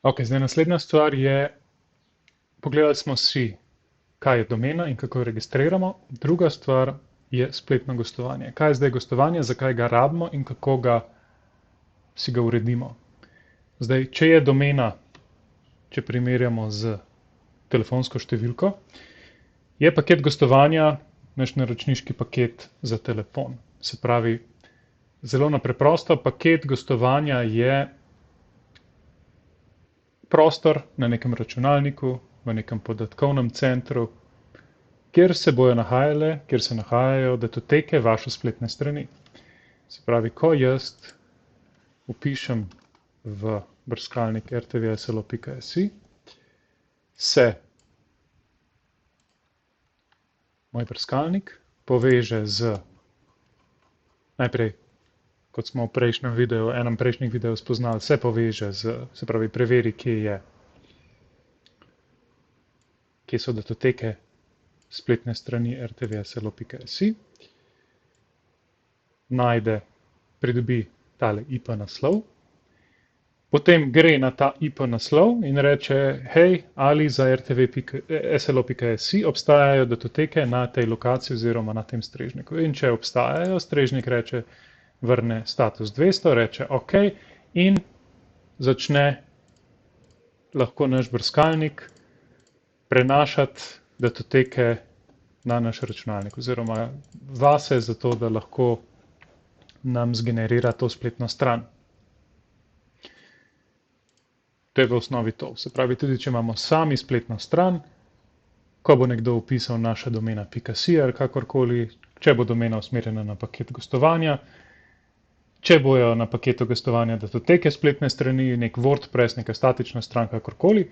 Ok, zdaj naslednja stvar je, pogledali smo si, kaj je domena in kako jo registriramo. Druga stvar je spletno gostovanje. Kaj je zdaj gostovanje, zakaj ga rabimo in kako si ga uredimo. Zdaj, če je domena, če primerjamo z telefonsko številko, je paket gostovanja naš naročniški paket za telefon. Se pravi, zelo na preprosto, paket gostovanja je prostor na nekem računalniku, v nekem podatkovnem centru, kjer se nahajajo datoteke vaše spletne strani. Se pravi, ko jaz vpišem v brskalnik rtvslo.si, se moj brskalnik poveže z najprej, kot smo v enem prejšnjih videov spoznali, se poveže se pravi, preveri, kje so datoteke spletne strani rtvslo.si, pridobi tale IP naslov, potem gre na ta IP naslov in reče, hej, ali za rtvslo.si obstajajo datoteke na tej lokaciji oziroma na tem strežniku. In če obstajajo, strežnik reče, vrne status 200, reče OK in začne lahko naš brskalnik prenašati datoteke na naš računalnik oziroma vase, zato da lahko nam zgenerira to spletno stran. To je v osnovi to. Se pravi, tudi če imamo sami spletno stran, ko bo nekdo vpisal naša domena.si ali kakorkoli, če bo domena usmerjena na paket gostovanja, če bojo na paketu gostovanja datoteke spletne strani, nek WordPress, neka statična stran, kakorkoli,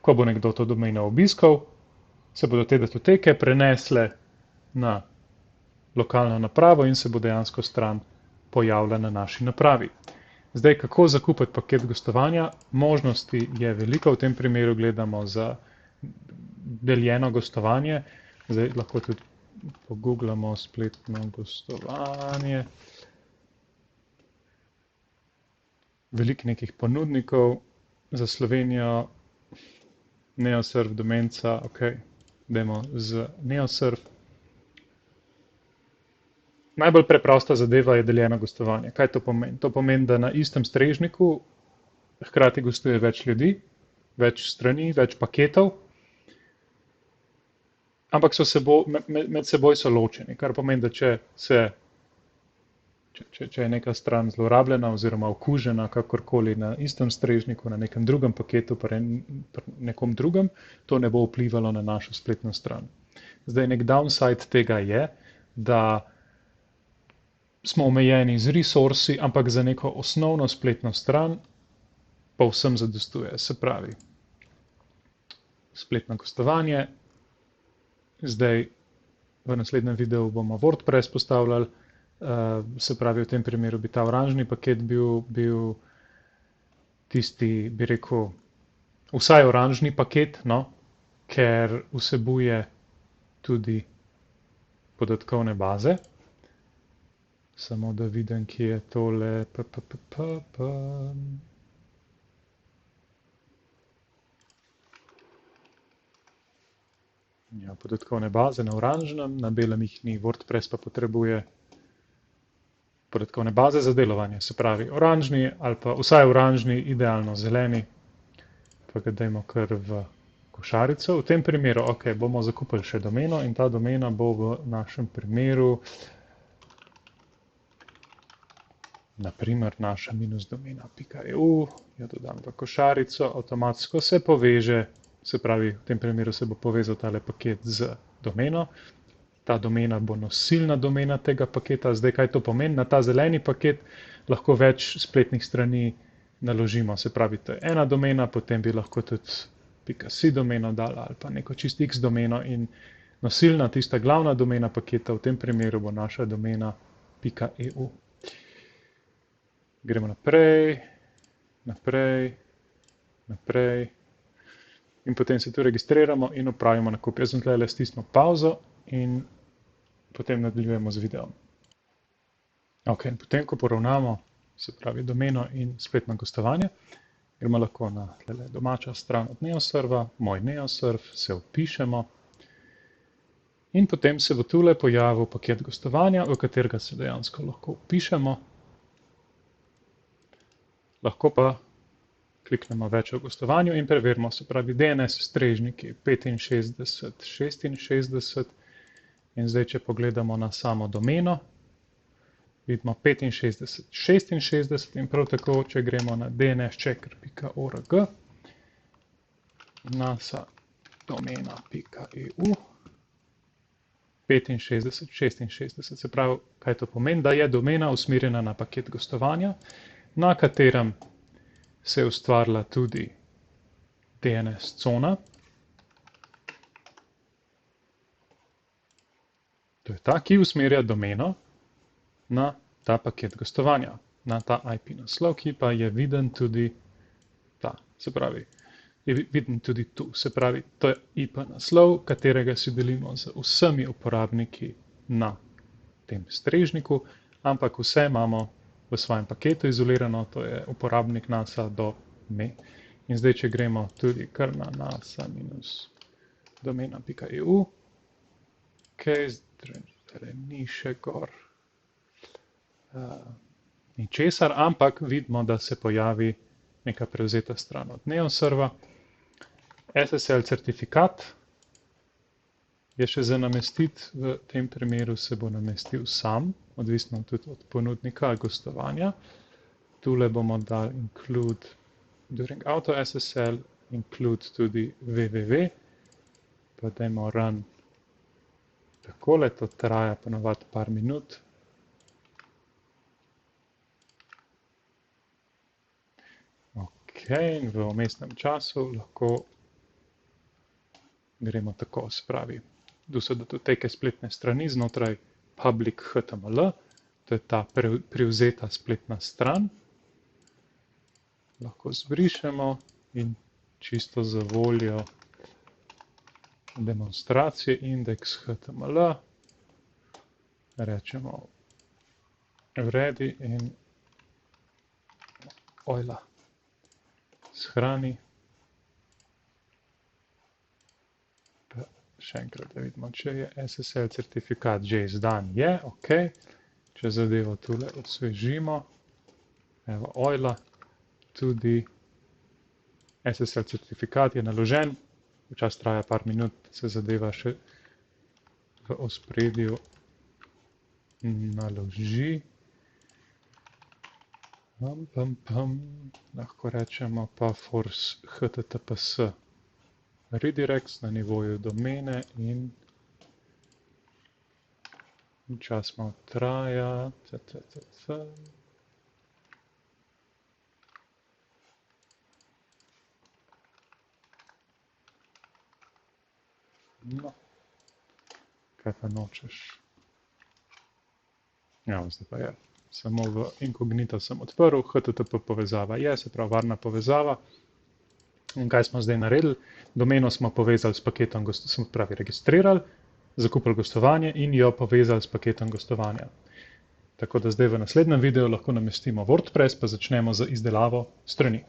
ko bo nekdo to domeno obiskal, se bodo te datoteke prenesle na lokalno napravo in se bo dejansko stran pojavila na naši napravi. Zdaj, kako zakupiti paket gostovanja? Možnosti je veliko, v tem primeru gledamo za deljeno gostovanje. Zdaj lahko tudi pogooglamo spletno gostovanje. Veliko nekih ponudnikov za Slovenijo, Neosurf, Domenca, ok, dajmo z Neosurf. Najbolj preprosta zadeva je deljeno gostovanje. Kaj to pomeni? To pomeni, da na istem strežniku hkrati gostuje več ljudi, več strani, več paketov, ampak med seboj so ločeni, kar pomeni, da če je neka stran zlorabljena oziroma okužena kakorkoli na istem strežniku, na nekem drugem paketu, pri nekom drugem, to ne bo vplivalo na našo spletno stran. Zdaj, nek downside tega je, da smo omejeni z resursi, ampak za neko osnovno spletno stran pa vsem zadostuje. Se pravi, spletno gostovanje. Zdaj, v naslednjem videu bomo WordPress postavljali. Se pravi, v tem primeru bi ta oranžni paket bil tisti, bi rekel, vsaj oranžni paket, no, ker vsebuje tudi podatkovne baze. Samo da vidim, kje je tole. Ja, podatkovne baze na oranžnem, na belem jih ni, WordPress pa potrebuje podatkovne baze za delovanje, se pravi oranžni ali pa vsaj oranžni, idealno zeleni, pa ga dajmo kar v košarico. V tem primeru, ok, bomo zakupili še domeno in ta domena bo v našem primeru naprimer naša -domena.eu, jo dodam v košarico, avtomatsko se poveže, se pravi, v tem primeru se bo povezal tale paket z domeno. Ta domena bo nosilna domena tega paketa. Zdaj, kaj to pomeni? Na ta zeleni paket lahko več spletnih strani naložimo. Se pravi, to je ena domena, potem bi lahko tudi .si domeno dala ali pa neko čist X domeno in nosilna, tista glavna domena paketa, v tem primeru bo naša domena.eu. Gremo naprej, naprej, naprej in potem se tu registriramo in opravimo nakup. Jaz sem tukaj stisnil pauzo in potem nadaljujemo z videom. Ok, in potem, ko poravnamo, se pravi, domeno in spletno gostovanje, Gremo lahko na domača stran od Neoserva, moj Neoserv, se vpišemo in potem se bo tule pojavil paket gostovanja, v katerega se dejansko lahko vpišemo. Lahko pa kliknemo več o gostovanju in preverimo, se pravi DNS strežniki 65, 66 in zdaj, če pogledamo na samo domeno, vidimo 65, 66 in prav tako, če gremo na dnschecker.org, nasa domena.eu, 65, 66, se pravi, kaj to pomeni, da je domena usmerjena na paket gostovanja, na katerem se je ustvarila tudi DNS cona. To je ta, ki usmerja domeno na ta paket gostovanja, na ta IP naslov, ki pa je viden tudi ta, se pravi, je viden tudi tu, se pravi, to je IP naslov, katerega si delimo z vsemi uporabniki na tem strežniku, ampak vse imamo v svojem paketu izolirano, to je uporabnik nasa do me. In zdaj, če gremo tudi kar na nasa-domena.eu, torej ni še gor ničesar, ampak vidimo, da se pojavi neka prevzeta stran od Neoserva. SSL certifikat je še za namestiti, v tem primeru se bo namestil sam, odvisno tudi od ponudnika gostovanja. Tule bomo dali include during auto SSL, include tudi www, pa dajmo run takole, to traja ponovadi par minut. Ok, in v vmesnem času lahko gremo tako, se pravi, do datoteke spletne strani znotraj public HTML, to je ta privzeta spletna stran. Lahko zbrišemo in čisto za voljo demonstracije index HTML rečemo ready in ojla shrani. Še enkrat, da vidimo, če je SSL certifikat že izdan, je, ok. Če zadevo tule osvežimo, evo ojla, tudi SSL certifikat je naložen, včasih traja par minut, se zadeva še v ospredju naloži. Lahko rečemo pa force https redirects na nivoju domene in čas malo traja. No, kaj pa nočeš? Ja, zdaj pa je. Samo v inkognito sem odprl, HTTP povezava je, se pravi varna povezava. In kaj smo zdaj naredili? Domeno smo povezali s paketom, smo pravi registrirali, zakupili gostovanje in jo povezali s paketom gostovanja. Tako da zdaj v naslednjem videu lahko namestimo WordPress, pa začnemo z izdelavo strani.